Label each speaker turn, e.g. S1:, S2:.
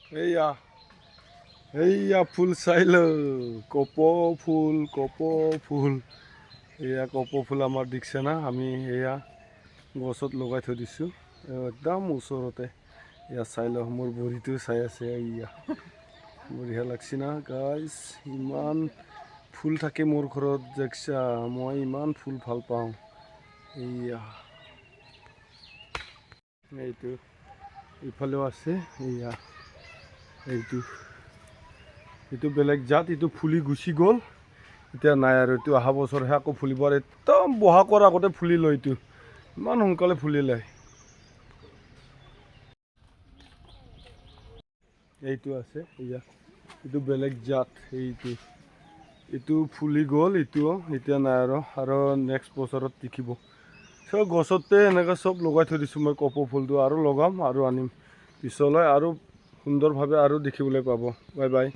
S1: এইয়া এইয়া ফুল চাইলো ফুল ফুল এয়া ফুল আমাৰ দিছে না আমি এয়া গছত লগাই থৈ দিছোঁ একদম ওচৰতে এয়া চাই লওঁ মোৰ ভৰিটো চাই আছে এয়া বঢ়িয়া লাগছে না গাইজ ইমান ফুল থাকে মোৰ ঘৰত দেখছা মই ইমান ফুল ভাল পাওঁ এয়া এইটো ইফালেও আছে এয়া এইটো বেলেগ জাত এইটো ফুলি গুচি গ'ল এতিয়া নাই আৰু এইটো অহা বছৰহে আকৌ ফুলিব আৰু একদম বহাগৰ আগতে ফুলি লয় এইটো ইমান সোনকালে ফুলিলে এইটো আছে এয়া এইটো বেলেগ জাত এইটো ফুলি গ'ল এইটোও এতিয়া নাই আৰু নেক্সট বছৰত দেখিব চব গছতে এনেকৈ চব লগাই থৈ দিছোঁ মই ফুলটো আৰু লগাম আৰু আনিম পিছলৈ আৰু সুন্দৰভাৱে আৰু দেখিবলৈ পাব বাই বাই